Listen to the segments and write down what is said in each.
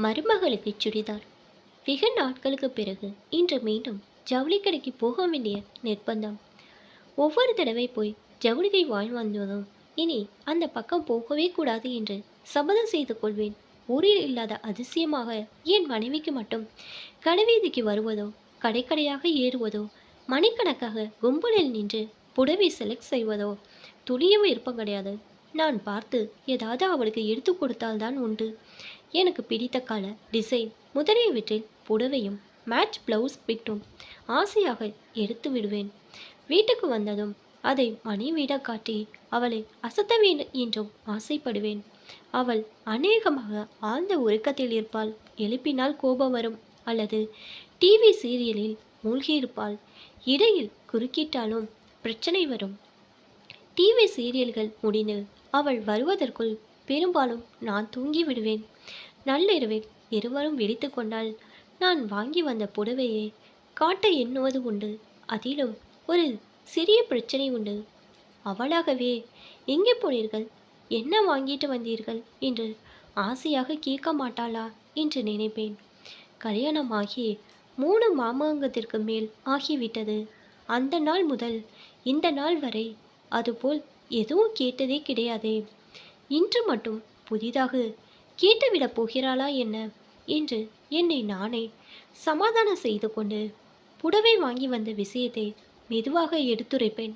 மருமகளுக்கு சுடிதார். வெகு நாட்களுக்கு பிறகு இன்று மீண்டும் ஜவுளி கடைக்கு போக வேண்டிய நிர்பந்தம். ஒவ்வொரு தடவை போய் ஜவுளிகை வாங்கி வந்ததும் இனி அந்த பக்கம் போகவே கூடாது என்று சபதம் செய்து கொள்வேன். ஊரில் இல்லாத அதிசயமாக என் மனைவிக்கு மட்டும் கடைவீதிக்கு வருவதோ கடைக்கடையாக ஏறுவதோ மணிக்கணக்காக கும்பலில் நின்று புடவை செலக்ட் செய்வதோ துளியும் விருப்பம் கிடையாது. நான் பார்த்து ஏதாவது அவளுக்கு எடுத்து கொடுத்தால்தான் உண்டு. எனக்கு பிடித்த கலர், டிசைன் முதலியவற்றில் புடவையும் மேட்ச் ப்ளவுஸ் பிட்டும் ஆசையாக எடுத்து விடுவேன். வீட்டுக்கு வந்ததும் அதை மனைவியிடம் காட்டி அவளை அசத்த வேண்டும் என்றும் ஆசைப்படுவேன். அவள் அநேகமாக ஆழ்ந்த உறக்கத்தில் இருப்பாள். எழுப்பினால் கோபம் வரும், அல்லது டிவி சீரியலில் மூழ்கியிருப்பாள். இடையில் குறுக்கிட்டாலும் பிரச்சனை வரும். டிவி சீரியல்கள் முடிந்து அவள் வருவதற்குள் பெரும்பாலும் நான் தூங்கி விடுவேன். நள்ளிரவில் இருவரும் விழித்து கொண்டால் நான் வாங்கி வந்த புடவையை காட்ட எண்ணுவது உண்டு. அதிலும் ஒரு சிறிய பிரச்சனை உண்டு. அவளாகவே எங்கே போனீர்கள், என்ன வாங்கிட்டு வந்தீர்கள் என்று ஆசையாக கேட்க மாட்டாளா என்று நினைப்பேன். கல்யாணமாகி 3 மாமாங்கத்திற்கு மேல் ஆகிவிட்டது. அந்த நாள் முதல் இந்த நாள் வரை அதுபோல் எதுவும் கேட்டதே கிடையாதே. இன்று மட்டும் புதிதாக கேட்டுவிடப் போகிறாளா என்ன என்று என்னை நானே சமாதானம் செய்து கொண்டு புடவை வாங்கி வந்த விஷயத்தை மெதுவாக எடுத்துரைப்பேன்.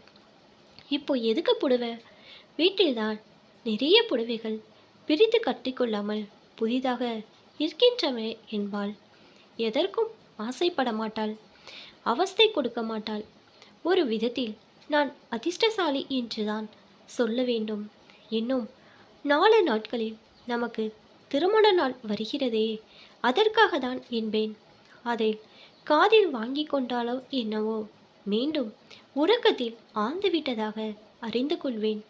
இப்போ எதுக்கு புடவை? வீட்டில்தான் நிறைய புடவைகள் பிரித்து கட்டிக்கொள்ளாமல் புதிதாக இருக்கின்றன என்பாள். எதற்கும் ஆசைப்பட மாட்டாள், அவஸ்தை கொடுக்க மாட்டாள். ஒரு விதத்தில் நான் அதிர்ஷ்டசாலி என்றுதான் சொல்ல வேண்டும். இன்னும் 4 நாட்களில் நமக்கு திருமண நாள் வருகிறதே, அதற்காக தான் என்பேன். அதை காதில் வாங்கி கொண்டாலோ என்னவோ மீண்டும் உறக்கத்தில் ஆழ்ந்துவிட்டதாக அறிந்து கொள்வேன்.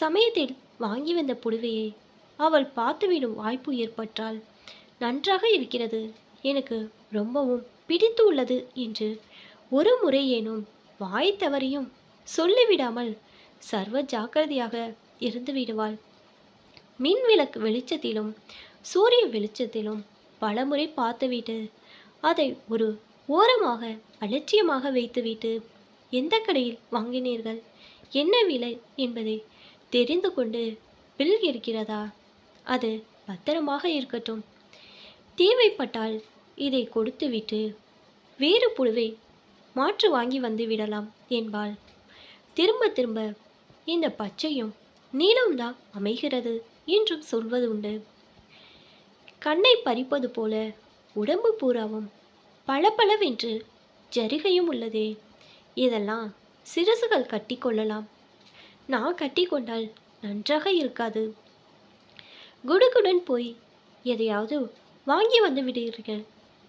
சமயத்தில் வாங்கி வந்த புடவையை அவள் பார்த்துவிடும் வாய்ப்பு ஏற்பட்டால், நன்றாக இருக்கிறது, எனக்கு ரொம்பவும் பிடித்து உள்ளது என்று ஒரு முறையேனும் வாய் தவறியும் சொல்லிவிடாமல் சர்வ ஜாக்கிரதையாக இருந்து விடுவாள். மின் விளக்கு வெளிச்சத்திலும் சூரிய வெளிச்சத்திலும் பலமுறை பார்த்துவிட்டு அதை ஒரு ஓரமாக அலட்சியமாக வைத்துவிட்டு, எந்த கடையில் வாங்கினீர்கள், என்ன விலை என்பதை தெரிந்து கொண்டு பில் இருக்கிறதா, அது பத்திரமாக இருக்கட்டும், தேவைப்பட்டால் இதை கொடுத்துவிட்டு வேறு புழுவை மாற்று வாங்கி வந்து விடலாம் என்பாள். திரும்ப திரும்ப இந்த பச்சையும் நீளம்தான் அமைகிறது என்றும் சொல்வது உண்டு. கண்ணை பறிப்பது போல உடம்பு பூராவும் பளபளவென்று ஜரிகையும் உள்ளதே, இதெல்லாம் சிறுசுகள் கட்டி கொள்ளலாம். நான் கட்டி கொண்டால் நன்றாக இருக்காது. குடுகுடன் போய் எதையாவது வாங்கி வந்து விடுகிறீர்கள்,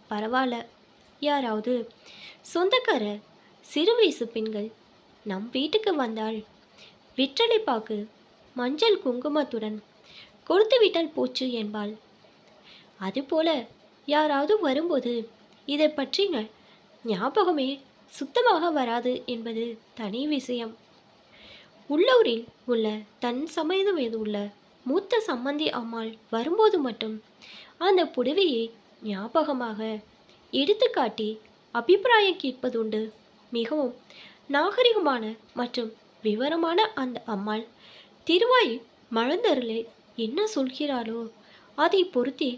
பரவாயில்ல. யாராவது சொந்தக்கார சிறு வயசு பெண்கள் நம் வீட்டுக்கு வந்தால் வெற்றலை பாக்கு மஞ்சள் குங்குமத்துடன் கொடுத்துவிட்டால் போச்சு என்பாள். அதுபோல யாராவது வரும்போது இதை பற்றின ஞாபகமே சுத்தமாக வராது என்பது தனி விஷயம். உள்ளூரில் உள்ள தன் சமயம் உள்ள மூத்த சம்மந்தி அம்மாள் வரும்போது மட்டும் அந்த புடவையை ஞாபகமாக எடுத்துக்காட்டி அபிப்பிராயம் கேட்பதுண்டு. மிகவும் நாகரிகமான மற்றும் விவரமான அந்த அம்மாள் திருவாய் மழந்தருளே என்ன சொல்கிறாளோ அதை பொருத்தி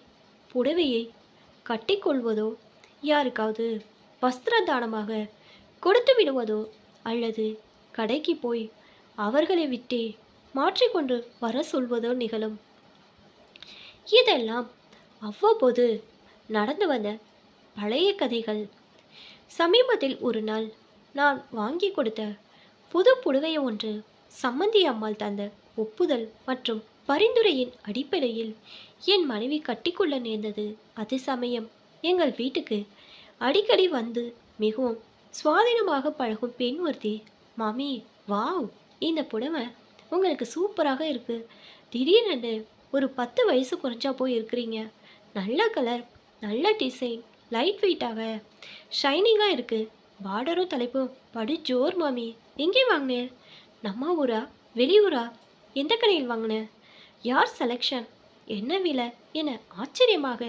புடவையை கட்டிக்கொள்வதோ, யாருக்காவது வஸ்திரதானமாக கொடுத்து விடுவதோ, அல்லது கடைக்கு போய் அவர்களை விட்டே மாற்றிக்கொண்டு வர சொல்வதோ நிகழும். இதெல்லாம் அவ்வப்போது நடந்து வந்த பழைய கதைகள். சமீபத்தில் ஒரு நாள் நான் வாங்கி கொடுத்த புது புடவை ஒன்று சம்மந்தி அம்மாள் தந்த ஒப்புதல் மற்றும் பரிந்துரையின் அடிப்படையில் என் மனைவி கட்டிக்கொள்ள நேர்ந்தது. அது சமயம் எங்கள் வீட்டுக்கு அடிக்கடி வந்து மிகவும் சுவாதீனமாக பழகும் பெண் ஒருத்தி, மாமி வாவ், இந்த புடவை உங்களுக்கு சூப்பராக இருக்கு, திடீரென்று ஒரு 10 வயசு குறைஞ்சா போய் இருக்கிறீங்க, நல்ல கலர், நல்ல டிசைன், லைட் வெயிட்டாக ஷைனிங்காக இருக்குது, பார்டரும் தலைப்பும் படு ஜோர் மாமி, எங்கே வாங்கினேன், நம்ம ஊரா வெளியூரா, எந்த கடையில் வாங்கினேன், யார் செலெக்ஷன், என்ன விலை என ஆச்சரியமாக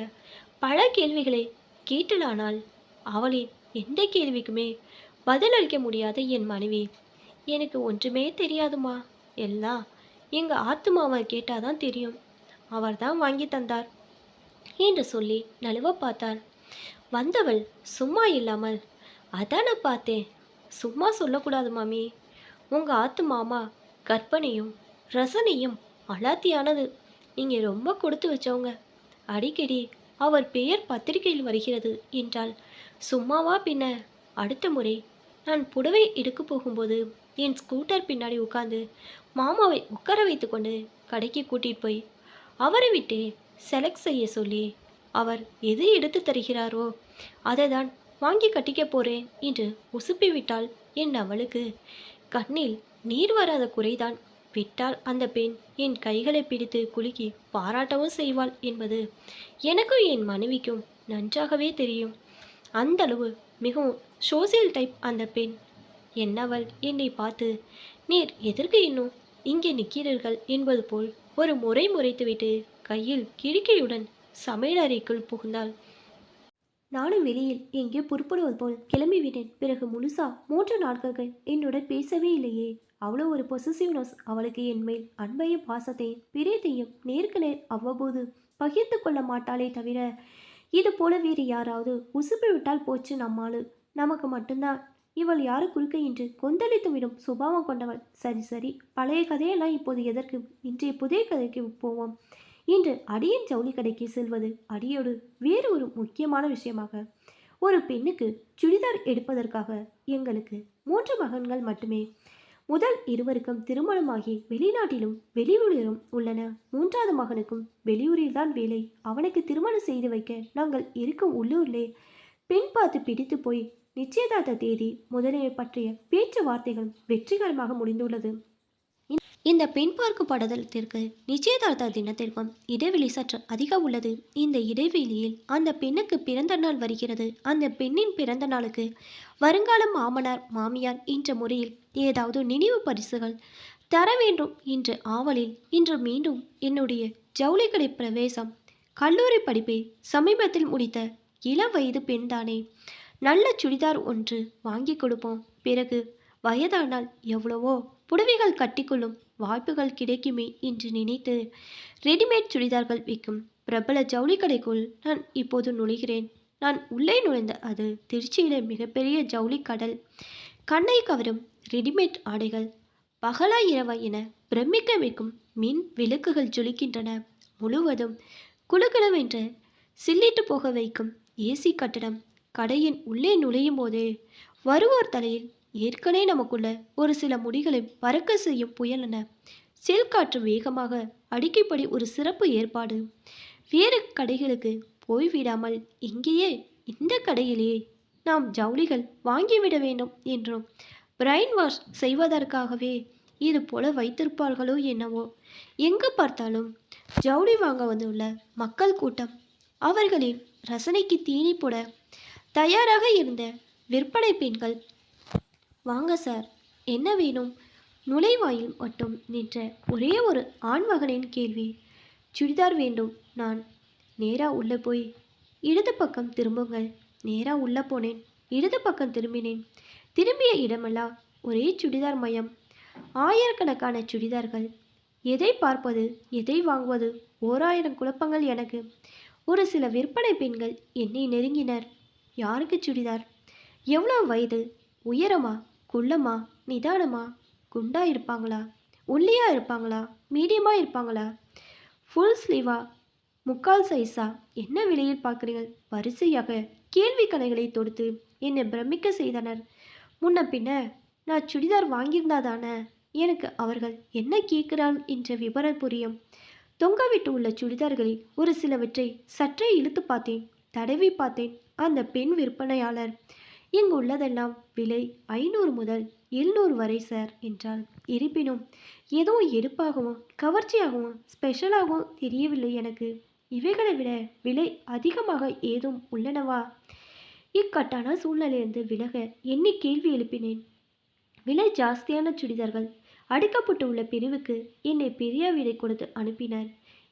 பல கேள்விகளை கேட்டலானால் அவளின் எந்த கேள்விக்குமே பதிலளிக்க முடியாத என் மனைவி, எனக்கு ஒன்றுமே தெரியாதுமா, எல்லாம் எங்கள் ஆத்துமாவை கேட்டாதான் தெரியும், அவர்தான் வாங்கி தந்தார் என்று சொல்லி நழுவ பார்த்தாள். வந்தவள் சும்மா இல்லாமல், அதான் நான் பார்த்தேன், சும்மா சொல்லக்கூடாது மாமி, உங்க ஆத்து மாமா கற்பனையும் ரசனையும் அலாத்தியானது, நீங்க ரொம்ப கொடுத்து வச்சவங்க, அடிக்கடி அவர் பெயர் பத்திரிகையில் வருகிறது என்றால் சும்மாவா பின்ன. அடுத்த முறை நான் புடவை எடுக்க போகும்போது என் ஸ்கூட்டர் பின்னாடி உட்காந்து மாமாவை உட்கார வைத்து கொண்டு கடைக்கு கூட்டிட்டு போய் அவரை விட்டு செலக்ட் செய்ய சொல்லி அவர் எது எடுத்து தருகிறாரோ அதை தான் வாங்கி கட்டிக்க போறேன் என்று உசுப்பி என் அவளுக்கு கண்ணில் நீர் வராத குறைதான். விட்டால் அந்த பெண் என் கைகளை பிடித்து குலுக்கி பாராட்டவும் செய்வாள் என்பது எனக்கும் என் மனைவிக்கும் நன்றாகவே தெரியும். அந்தளவு மிகவும் சோசியல் டைப் அந்த பெண். என்னவள் என்னை பார்த்து, நீர் எதற்கு இன்னும் இங்கே நிற்கிறீர்கள் என்பது போல் ஒரு முறை முறைத்துவிட்டு கையில் கிழிக்கையுடன் சமையலறைக்குள் புகுந்தாள். நானும் வெளியில் எங்கே புறப்படுவது போல் கிளம்பிவிட்டேன். பிறகு முழுசா 3 நாட்கள் என்னுடன் பேசவே இல்லையே. அவ்வளோ ஒரு பொசசிவ்னஸ் அவளுக்கு என் மேல் அன்பையும் பாசத்தையும் பிரியத்தையும் நேருக்கு நேர் அவ்வப்போது பகிர்ந்து கொள்ள மாட்டாளே தவிர, இது போல வேறு யாராவது உசுப்பி விட்டால் போச்சு நம்மாளு, நமக்கு மட்டும்தான் இவள் யாரு குறுக்க என்று கொந்தளித்து விடும் சுபாவம் கொண்டவள். சரி சரி, பழைய கதையெல்லாம் இப்போது எதற்கு, இன்றைய புதிய கதைக்கு போவோம். இன்று அடியின் ஜவுளி கடைக்கு செல்வது அடியோடு வேறு ஒரு முக்கியமான விஷயமாக. ஒரு பெண்ணுக்கு சுடிதார் எடுப்பதற்காக எங்களுக்கு 3 மகன்கள் மட்டுமே. முதல் இருவருக்கும் திருமணமாகி வெளிநாட்டிலும் வெளியூரிலும் உள்ளன. 3வது மகனுக்கும் வெளியூரில்தான் வேலை. அவனுக்கு திருமணம் செய்து வைக்க நாங்கள் இருக்கும் உள்ளூரிலே பெண் பார்த்து பிடித்து போய் நிச்சயதார்த்த தேதி முதலிய பற்றிய பேச்சுவார்த்தைகள் வெற்றிகரமாக முடிந்துள்ளது. இந்த பெண் பார்க்கும் படலத்திற்கு நிச்சயதார்த்த தினத்திற்கும் இடைவெளி சற்று அதிகம் உள்ளது. இந்த இடைவெளியில் அந்த பெண்ணுக்கு பிறந்த நாள் வருகிறது. அந்த பெண்ணின் பிறந்த நாளுக்கு வருங்கால மாமனார் மாமியார் என்ற முறையில் ஏதாவது நினைவு பரிசுகள் தர வேண்டும் என்ற ஆவலில் இன்று மீண்டும் என்னுடைய ஜவுளிக்கடை பிரவேசம். கல்லூரி படிப்பை சமீபத்தில் முடித்த இளம் வயது பெண்தானே, நல்ல சுடிதார் ஒன்று வாங்கி கொடுப்போம். பிறகு வயதானால் எவ்வளவோ புடவைகள் கட்டிக்கொள்ளும் வாய்ப்புகள் கிடைக்குமே என்று நினைத்து ரெடிமேட் சுடிதார்கள் விற்கும் பிரபல ஜவுளி கடைக்குள் நான் இப்போது நுழைகிறேன். நான் உள்ளே நுழைந்த அது திருச்சியிலே மிகப்பெரிய ஜவுளி கடல். கண்ணை கவரும் ரெடிமேட் ஆடைகள் பகலா இரவா என பிரமிக்க வைக்கும் மின் விளக்குகள் ஜொலிக்கின்றன. முழுவதும் குளுகுளவென்று சில்லிட்டு போக வைக்கும் ஏசி கட்டடம். கடையின் உள்ளே நுழையும் போதே வருவோர் தலையில் ஏற்கனவே நமக்குள்ள ஒரு சில முடிகளை பறக்க செய்யும் புயலென செல்காற்று வேகமாக அடிக்கைப்படி ஒரு சிறப்பு ஏற்பாடு. வேறு கடைகளுக்கு போய்விடாமல் இங்கேயே இந்த கடையிலேயே நாம் ஜவுளிகள் வாங்கிவிட வேண்டும் என்றும் பிரைன் வாஷ் செய்வதற்காகவே இது போல வைத்திருப்பார்களோ என்னவோ. எங்கு பார்த்தாலும் ஜவுளி வாங்க வந்துள்ள மக்கள் கூட்டம். அவர்களின் ரசனைக்கு தீனி போட தயாராக இருந்த விற்பனை பெண்கள், வாங்க சார், என்ன வேணும்? நுழைவாயில் மட்டும் நின்ற ஒரே ஒரு ஆண்மகனின் கேள்வி. சுடிதார் வேண்டும். நான் நேரா உள்ளே போய் இடது பக்கம் திரும்புங்கள். நேரா உள்ளே போனேன். இடது பக்கம் திரும்பினேன். திரும்பிய இடமெல்லாம் ஒரே சுடிதார் மயம். ஆயிரக்கணக்கான சுடிதார்கள். எதை பார்ப்பது, எதை வாங்குவது, 1000 குழப்பங்கள் எனக்கு. ஒரு சில விற்பனை பெண்கள் என்னை நெருங்கினர். யாருக்கு சுடிதார்? எவ்வளோ வயது? உயரமா, குள்ளமா, நிதானமா, குண்டா இருப்பாங்களா, ஒல்லியா இருப்பாங்களா, மீடியமா இருப்பாங்களா, ஃபுல் ஸ்லீவா, முக்கால் சைஸா, என்ன விலையில் பார்க்குறீர்கள்? வரிசையாக கேள்வி கணைகளை தொடுத்து என்னை பிரமிக்க செய்தனர். முன்ன பின்ன நான் சுடிதார் வாங்கியிருந்தாதானே எனக்கு அவர்கள் என்ன கேட்கிறாள் என்ற விவரம் புரியும். தொங்கவிட்டு உள்ள சுடிதார்களில் ஒரு சிலவற்றை சற்றே இழுத்து பார்த்தேன், தடவி பார்த்தேன். அந்த பெண் விற்பனையாளர், இங்கு உள்ளதெல்லாம் விலை 500 முதல் 700 வரை சார் என்றால், இருப்பினும் ஏதோ எடுப்பாகவும் கவர்ச்சியாகவும் ஸ்பெஷலாகவும் தெரியவில்லை எனக்கு. இவைகளை விட விலை அதிகமாக ஏதும் உள்ளனவா? இக்கட்டான சூழ்நிலையிலிருந்து விலக எண்ணி கேள்வி எழுப்பினேன். விலை ஜாஸ்தியான சுடிதார்கள் அடுக்கப்பட்டு உள்ள பிரிவுக்கு என்னை பெரிய விலை கொடுத்து அனுப்பினர்.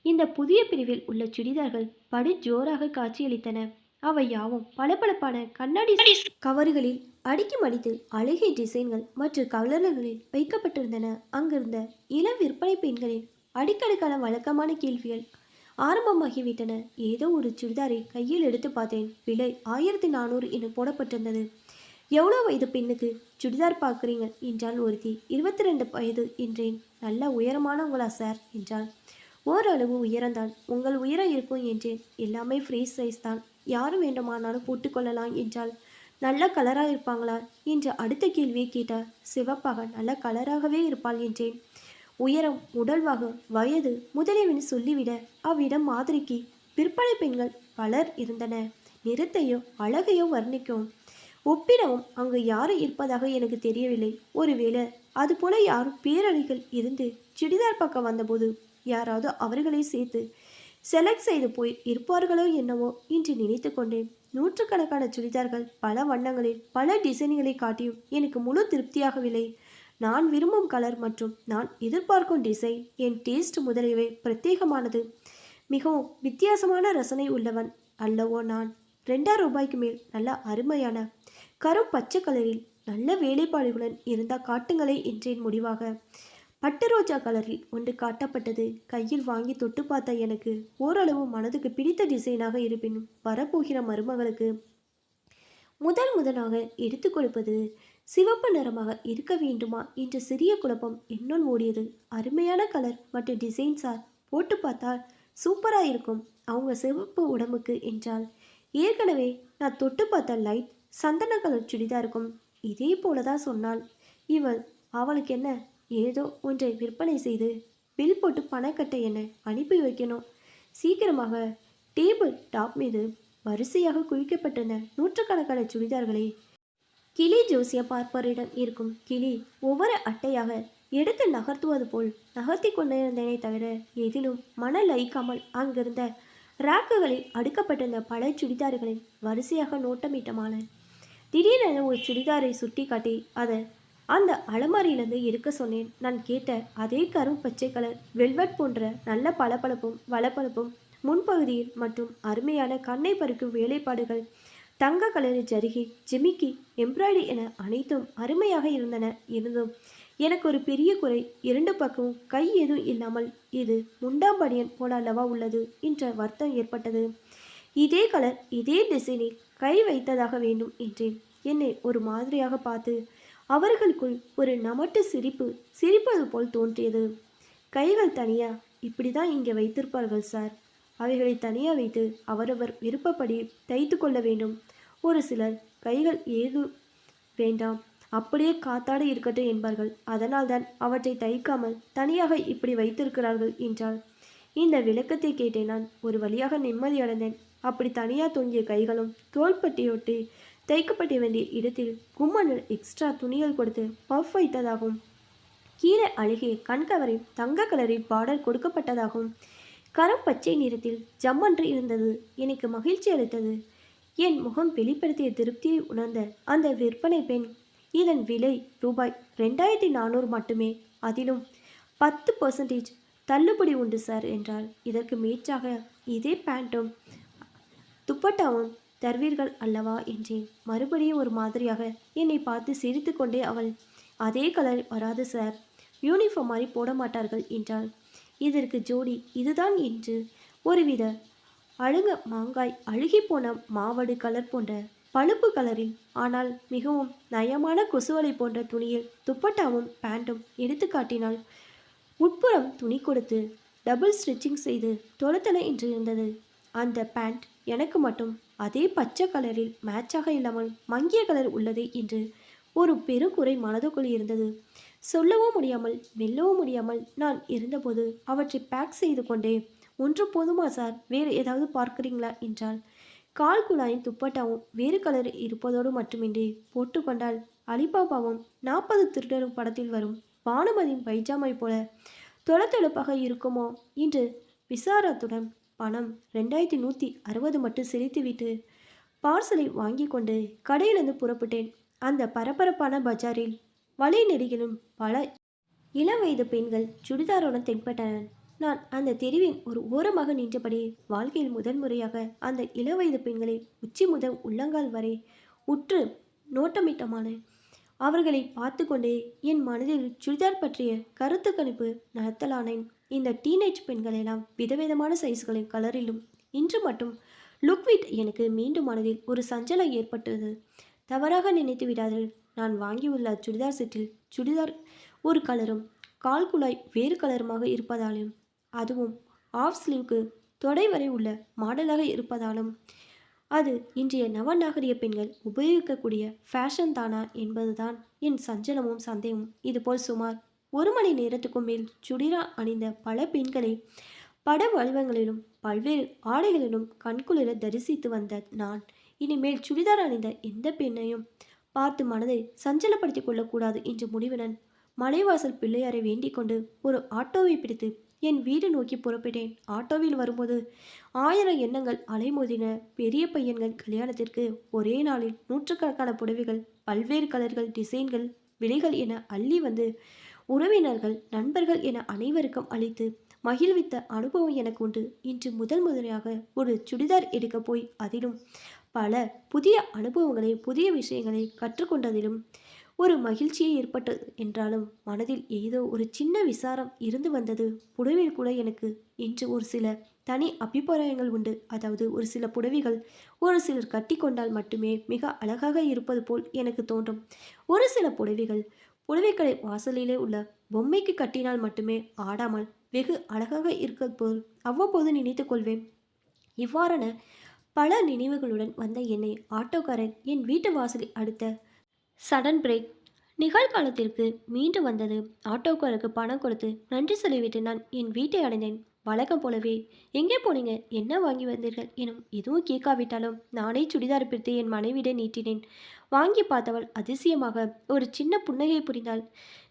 இந்த புதிய பிரிவில் உள்ள சுடிதார்கள் படு ஜோராக காட்சியளித்தன. அவை யாவும் பளபளப்பான கண்ணாடி கவறுகளில் அடுக்கி மடித்து அழகிய டிசைன்கள் மற்றும் கலர்களில் வைக்கப்பட்டிருந்தன. அங்கிருந்த இளம் விற்பனை பெண்களின் அடிக்கடிக்கான வழக்கமான கேள்விகள் ஆரம்பமாகிவிட்டன. ஏதோ ஒரு சுடிதாரை கையில் எடுத்து பார்த்தேன். விலை 1400 என போடப்பட்டிருந்தது. எவ்வளோ வயது பெண்ணுக்கு சுடிதார் பார்க்குறீங்க என்றால் ஒருத்தி. 22 வயது என்றேன். நல்ல உயரமானவங்களா சார் என்றாள். ஓரளவு உயரம்தான். உங்கள் உயரம் இருக்கும் என்றேன். எல்லாமே ஃப்ரீ சைஸ் தான், யாரும் வேண்டுமானாலும் போட்டுக்கொள்ளலாம் என்றால். நல்ல கலராக இருப்பாங்களா என்று அடுத்த கேள்வியை கேட்டார். சிவப்பாக நல்ல கலராகவே இருப்பாள் என்றேன். உயரம், உடல்வாக, வயது முதலியவன் சொல்லிவிட அவ்விடம் மாதிரிக்கு விற்பனை பெண்கள் பலர் இருந்தனர். நிறத்தையோ அழகையோ வர்ணிக்கவும் ஒப்பிடவும் அங்கு யாரும் இருப்பதாக எனக்கு தெரியவில்லை. ஒருவேளை அதுபோல யாரும் பேரழிகள் இருந்து சுடிதார் பக்கம் வந்தபோது யாராவது அவர்களை சேர்த்து செலக்ட் செய்து போய் இருப்பார்களோ என்னவோ என்று நினைத்து கொண்டேன். நூற்றுக்கணக்கான சுடிதார்கள் பல வண்ணங்களில் பல டிசைன்களை காட்டியும் எனக்கு முழு திருப்தியாகவில்லை. நான் விரும்பும் கலர் மற்றும் நான் எதிர்பார்க்கும் டிசைன், என் டேஸ்ட் முதலியவை பிரத்யேகமானது. மிகவும் வித்தியாசமான ரசனை உள்ளவன் அல்லவோ நான். 2000 ரூபாய்க்கு மேல் நல்ல அருமையான கரும் பச்சை கலரில் நல்ல வேலைப்பாடுகளுடன் இருந்தால் காட்டுங்களே என்றேன் முடிவாக. பட்டு ரோஜா கலரில் ஒன்று காட்டப்பட்டது. கையில் வாங்கி தொட்டு பார்த்த எனக்கு ஓரளவு மனதுக்கு பிடித்த டிசைனாக இருப்பினும் வரப்போகிற மருமகளுக்கு முதலாக எடுத்து கொடுப்பது சிவப்பு நிறமாக இருக்க வேண்டுமா என்ற சிறிய குழப்பம் என்னுள் ஓடியது. அருமையான கலர் மற்றும் டிசைன் சார், போட்டு பார்த்தால் சூப்பராக இருக்கும் அவங்க சிவப்பு உடம்புக்கு என்றால். ஏற்கனவே நான் தொட்டு பார்த்த லைட் சந்தன கலர் சுடிதாருக்கும் இதே போலதான் சொன்னாள். இவள் அவளுக்கு என்ன, ஏதோ ஒன்றை விற்பனை செய்து பில் போட்டு பணக்கட்டை என்ன அனுப்பி வைக்கணும். சீக்கிரமாக டேபிள் டாப் மீது வரிசையாக குவிக்கப்பட்டிருந்த நூற்றுக்கணக்கான சுடிதார்களை கிளி ஜோசிய பார்ப்பவரிடம் இருக்கும் கிளி ஒவ்வொரு அட்டையாக எடுத்து நகர்த்துவது போல் நகர்த்தி கொண்டிருந்தேனே தவிர எதிலும் மணல் லயிக்காமல் அங்கிருந்த ராக்குகளில் அடுக்கப்பட்டிருந்த பல சுடிதார்களின் வரிசையாக நோட்டமிட்டமான. திடீரென ஒரு சுடிதாரை சுட்டி காட்டி அதை அந்த அலமாரியிலிருந்து எடுக்க சொன்னேன். நான் கேட்ட அதே கரும் பச்சை கலர் வெல்வெட் போன்ற நல்ல பளபளப்பும் வளப்பளப்பும் முன்பகுதியில் மற்றும் அருமையான கண்ணை பறிக்கும் வேலைப்பாடுகள், தங்க கலர் ஜரிகை, ஜிமிக்கி, எம்ப்ராய்டரி என அனைத்தும் அருமையாக இருந்தும் எனக்கு ஒரு பெரிய குறை. 2 பக்கமும் கை எதுவும் இல்லாமல் இது முண்டாம்படியன் போல அல்லவா உள்ளது என்ற வருத்தம் ஏற்பட்டது. இதே கலர் இதே டிசைனில் கை வைத்ததாக வேண்டும் என்றேன். என்னை ஒரு மாதிரியாக பார்த்து அவர்களுக்குள் ஒரு நமட்டு சிரிப்பது போல் தோன்றியது. கைகள் தனியா இப்படிதான் இங்கே வைத்திருப்பார்கள் சார். அவைகளை தனியாக வைத்து அவரவர் விருப்பப்படி தைத்து கொள்ள வேண்டும். ஒரு சிலர் கைகள் ஏது வேண்டாம், அப்படியே காத்தாட இருக்கட்டும் என்பார்கள். அதனால்தான் அவற்றை தைக்காமல் தனியாக இப்படி வைத்திருக்கிறார்கள் என்றால். இந்த விளக்கத்தை கேட்டேன். நான் ஒரு வழியாக நிம்மதி அடைந்தேன். அப்படி தனியாக தொங்கிய கைகளும் தோள்பட்டியொட்டி தைக்கப்பட்ட வேண்டிய இடத்தில் கும்மனில் எக்ஸ்ட்ரா துணிகள் கொடுத்து பஃப் வைத்ததாகவும் கீழே அழகிய கண்கவரில் தங்க கலரில் பார்டர் கொடுக்கப்பட்டதாகவும் கரம் பச்சை நிறத்தில் ஜம்மன்று இருந்தது. எனக்கு மகிழ்ச்சி அளித்தது. என் முகம் வெளிப்படுத்திய திருப்தியை உணர்ந்த அந்த விற்பனை பெண், இதன் விலை ரூபாய் 2400 மட்டுமே, அதிலும் 10% தள்ளுபடி உண்டு சார் என்றால். இதற்கு மேற்றாக இதே பேண்ட்டும் துப்பட்டாவும் தருவீர்கள் அல்லவா என்றேன். மறுபடியும் ஒரு மாதிரியாக என்னை பார்த்து சிரித்து கொண்டே அவள், அதே கலர் வராது சார், யூனிஃபார்ம் மாதிரி போட மாட்டார்கள் என்றாள். இதற்கு ஜோடி இதுதான் என்று ஒருவித மாங்காய் அழுகி போன மாவடு கலர் போன்ற பழுப்பு கலரில், ஆனால் மிகவும் நயமான கொசுவலை போன்ற துணியில் துப்பட்டாவும் பேண்ட்டும் எடுத்து காட்டினாள். உட்புறம் துணி கொடுத்து டபுள் ஸ்டிச்சிங் செய்து தொலைத்தன என்று இருந்தது. அந்த பேண்ட் எனக்கு மட்டும் அதே பச்சை கலரில் மேட்சாக இல்லாமல் மங்கிய கலர் உள்ளது என்று ஒரு பெருங்குறை மனதுக்குள் இருந்தது. சொல்லவும் முடியாமல் மெல்லவும் முடியாமல் நான் இருந்தபோது அவற்றை பேக் செய்து கொண்டே, ஒன்று போதுமா சார், வேறு ஏதாவது பார்க்குறீங்களா என்றால். கால் குழாயின் துப்பட்டாவும் வேறு கலர் இருப்பதோடு மட்டுமின்றி போட்டுக்கொண்டால் அலிபாபாவும் 40 திருடரும் படத்தில் வரும் பானுமதியின் பைஜாமை போல தொளதொளப்பாக இருக்குமோ என்று விசாரத்துடன் பணம் 2160 மட்டும் செலுத்திவிட்டு பார்சலை வாங்கி கொண்டு கடையிலிருந்து புறப்பட்டேன். அந்த பரபரப்பான பஜாரில் வழி நெடுகிலும் பல இளம் வயது பெண்கள் சுடிதாருடன் தென்பட்டனர். நான் அந்த தெருவின் ஒரு ஓரமாக நின்றபடி வாழ்க்கையில் முதன்முறையாக அந்த இளவயது பெண்களை உச்சி முதல் உள்ளங்கால் வரை உற்று நோட்டமிட்டமான அவர்களை பார்த்து கொண்டே என் மனதில் சுடிதார் பற்றிய கருத்து கணிப்பு நடத்தலானேன். இந்த டீனேஜ் பெண்களெல்லாம் விதவிதமான சைஸ்களின் கலரிலும் இன்று மட்டும் லுக்விட் எனக்கு மீண்டும் மனதில் ஒரு சஞ்சலம் ஏற்பட்டது. தவறாக நினைத்து விடாதீர்கள். நான் வாங்கியுள்ள சுடிதார் செட்டில் சுடிதார் ஒரு கலரும் கால் குழாய் வேறு கலருமாக இருப்பதாலும் அதுவும் ஆஃப் ஸ்லீவ்க்கு தொடை வரை உள்ள மாடலாக இருப்பதாலும் அது இன்றைய நவநாகரிக பெண்கள் உபயோகிக்கக்கூடிய ஃபேஷன் தானா என்பதுதான் என் சஞ்சலமும் சந்தேகமும். இதுபோல் சுமார் 1 மணி நேரத்துக்கும் மேல் சுடிதார் அணிந்த பல பெண்களை பட வடிவங்களிலும் பல்வேறு ஆடைகளிலும் கண்குளிர தரிசித்து வந்த நான் இனிமேல் சுடிதார் அணிந்த எந்த பெண்ணையும் பார்த்து மனதை சஞ்சலப்படுத்திக் கொள்ளக்கூடாது என்ற முடிவுடன் மலைவாசல் பிள்ளையாரை வேண்டிக் கொண்டு ஒரு ஆட்டோவை பிடித்து என் வீடு நோக்கி புறப்பட்டேன். ஆட்டோவில் வரும்போது 1000 எண்ணங்கள் அலைமோதின. பெரிய பையன்கள் கல்யாணத்திற்கு ஒரே நாளில் நூற்றுக்கணக்கான புடவைகள், பல்வேறு கலர்கள், டிசைன்கள், விலைகள் என அள்ளி வந்து உறவினர்கள், நண்பர்கள் என அனைவருக்கும் அளித்து மகிழ்வித்த அனுபவம் எனக்கு உண்டு. இன்று முதல் முறையாக ஒரு சுடிதார் எடுக்க போய் அதிலும் பல புதிய அனுபவங்களை, புதிய விஷயங்களை கற்றுக்கொண்டதிலும் ஒரு மகிழ்ச்சியே ஏற்பட்டது. என்றாலும் மனதில் ஏதோ ஒரு சின்ன விசாரம் இருந்து வந்தது. புடவையில் கூட எனக்கு என்று ஒரு சில தனி அபிப்பிராயங்கள் உண்டு. அதாவது ஒரு சில புடவைகள் ஒரு சிலர் கட்டி கொண்டால் மட்டுமே மிக அழகாக இருப்பது போல் எனக்கு தோன்றும். ஒரு சில புடவைகள் புடவைக்கடை வாசலிலே உள்ள பொம்மைக்கு கட்டினால் மட்டுமே ஆடாமல் வெகு அழகாக இருக்க போல் அவ்வப்போது நினைத்து கொள்வேன். இவ்வாறான பல நினைவுகளுடன் வந்த என்னை ஆட்டோக்காரன் என் வீட்டு வாசலில் அடுத்த சடன் பிரேக் நிகழ்காலத்திற்கு மீண்டு வந்தது. ஆட்டோக்காரருக்கு பணம் கொடுத்து நன்றி சொல்லிவிட்டு நான் என் வீட்டை அடைந்தேன். வழக்கம் போலவே எங்கே போனீங்க, என்ன வாங்கி வந்தீர்கள் எனும் எதுவும் கேட்காவிட்டாலும் நானே சுடிதார் பிடித்து என் மனைவியிடம் நீட்டினேன். வாங்கி பார்த்தவள் அதிசயமாக ஒரு சின்ன புன்னகை புரிந்தாள்.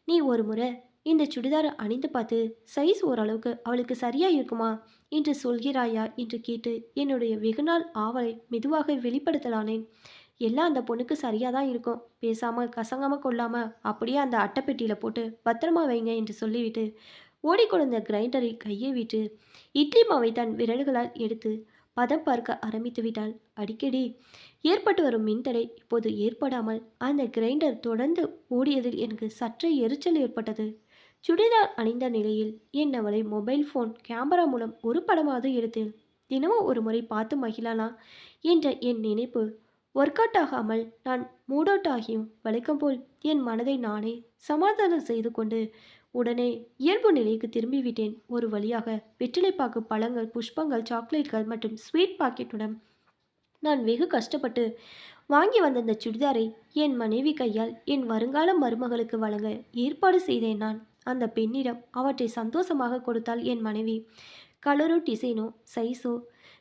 நீ ஒரு முறை இந்த சுடிதாரை அணிந்து பார்த்து சைஸ் ஓரளவுக்கு அவளுக்கு சரியா இருக்குமா என்று சொல்கிறாயா என்று கேட்டு என்னுடைய வெகுநாள் ஆவலை மெதுவாக வெளிப்படுத்தலானேன். எல்லாம் அந்த பொண்ணுக்கு சரியாக தான் இருக்கும். பேசாமல் கசங்காமல் கொள்ளாமல் அப்படியே அந்த அட்டைப்பெட்டியில் போட்டு பத்திரமா வைங்க என்று சொல்லிவிட்டு ஓடிக்கொடுந்த கிரைண்டரில் கையை விட்டு இட்லி மாவை தன் விரல்களால் எடுத்து பதம் பார்க்க ஆரம்பித்து விட்டாள். அடிக்கடி ஏற்பட்டு வரும் மின்தடை இப்போது ஏற்படாமல் அந்த கிரைண்டர் தொடர்ந்து ஓடியதில் எனக்கு சற்றே எரிச்சல் ஏற்பட்டது. சுடிதார் அணிந்த நிலையில் என் அவளை மொபைல் ஃபோன் கேமரா மூலம் ஒரு படமாவது எடுத்து தினமும் ஒரு முறை பார்த்து மகிழலாம் என்ற என் நினைப்பு ஒர்க் அவுட் ஆகாமல் நான் மூட் அவுட் ஆகியும் வழக்கம் போல் என் மனதை நானே சமாதானம் செய்து கொண்டு உடனே இயல்பு நிலைக்கு திரும்பிவிட்டேன். ஒரு வழியாக வெற்றிலைப்பாக்கு, பழங்கள், புஷ்பங்கள், சாக்லேட்கள் மற்றும் ஸ்வீட் பாக்கெட்டுடன் நான் வெகு கஷ்டப்பட்டு வாங்கி வந்த அந்த சுடிதாரை என் மனைவி கையால் என் வருங்கால மருமகளுக்கு வழங்க ஏற்பாடு செய்தேன். நான் அந்த பெண்ணிடம் அவற்றை சந்தோஷமாக கொடுத்தாள் என் மனைவி. கலரோ டிசைனோ சைஸோ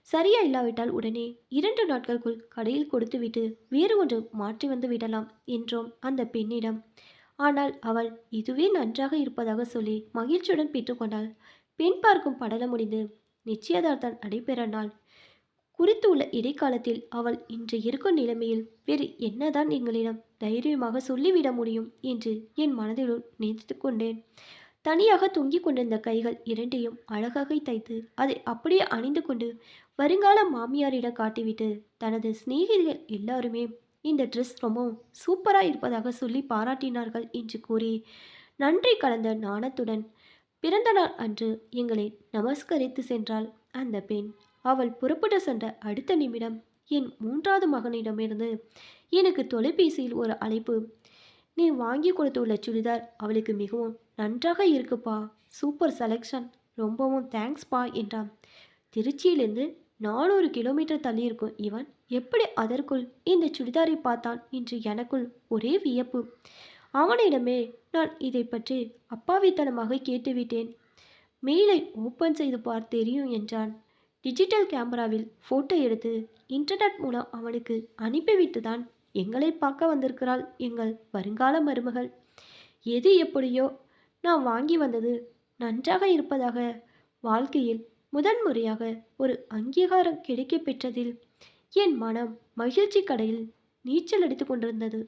சரியா இல்லாவிட்டால் உடனே 2 நாட்களுக்குள் கடையில் கொடுத்துவிட்டு வேறு ஒன்று மாற்றி வந்து விடலாம் என்றோம் அந்த பெண்ணிடம். ஆனால் அவள் இதுவே நன்றாக இருப்பதாக சொல்லி மகிழ்ச்சியுடன் பெற்றுக்கொண்டாள். பெண் பார்க்கும் படலம் முடிந்து நிச்சயதார்த்தம் நடைபெற நாள் குறித்துள்ள இடைக்காலத்தில் அவள் இன்று இருக்கும் நிலைமையில் வேறு என்னதான் எங்களிடம் தைரியமாக சொல்லிவிட முடியும் என்று என் மனதிலுள் நினைத்து கொண்டேன். தனியாக தொங்கிக் கொண்டிருந்த கைகள் 2ஐயும் அழகாக தைத்து அதை அப்படியே அணிந்து கொண்டு வருங்கால மாமியாரிடம் காட்டிவிட்டு தனது சிநேகிதிகள் எல்லாருமே இந்த ட்ரெஸ் ரொம்பவும் சூப்பராக இருப்பதாக சொல்லி பாராட்டினார்கள் என்று கூறி நன்றி கலந்த நாணத்துடன் பிறந்த நாள் அன்று எங்களை நமஸ்கரித்து சென்றாள் அந்த பெண். அவள் புறப்பட்டு சென்ற அடுத்த நிமிடம் என் 3வது மகனிடமிருந்து எனக்கு தொலைபேசியில் ஒரு அழைப்பு. நீ வாங்கி கொடுத்துள்ள சுடிதார் அவளுக்கு மிகவும் நன்றாக இருக்குப்பா, சூப்பர் செலெக்ஷன், ரொம்பவும் தேங்க்ஸ்பா என்றான். திருச்சியிலிருந்து 400 கிலோமீட்டர் தள்ளி இருக்கும் இவன் எப்படி அதற்குள் இந்த சுடிதாரை பார்த்தான் என்று எனக்குள் ஒரே வியப்பு. அவனிடமே நான் இதை பற்றி அப்பாவித்தனமாக கேட்டுவிட்டேன். மெயிலை ஓப்பன் செய்து பார் தெரியும் என்றான். டிஜிட்டல் கேமராவில் ஃபோட்டோ எடுத்து இன்டர்நெட் மூலம் அவனுக்கு அனுப்பிவிட்டு தான் எங்களை பார்க்க வந்திருக்கிறாள் எங்கள் வருங்கால மருமகள். எது எப்படியோ நான் வாங்கி வந்தது நன்றாக இருப்பதாக வாழ்க்கையில் முதன்முறையாக ஒரு அங்கீகாரம் கிடைக்க பெற்றதில் என் மனம் மகிழ்ச்சி கடையில் நீச்சல் அடித்து கொண்டிருந்தது.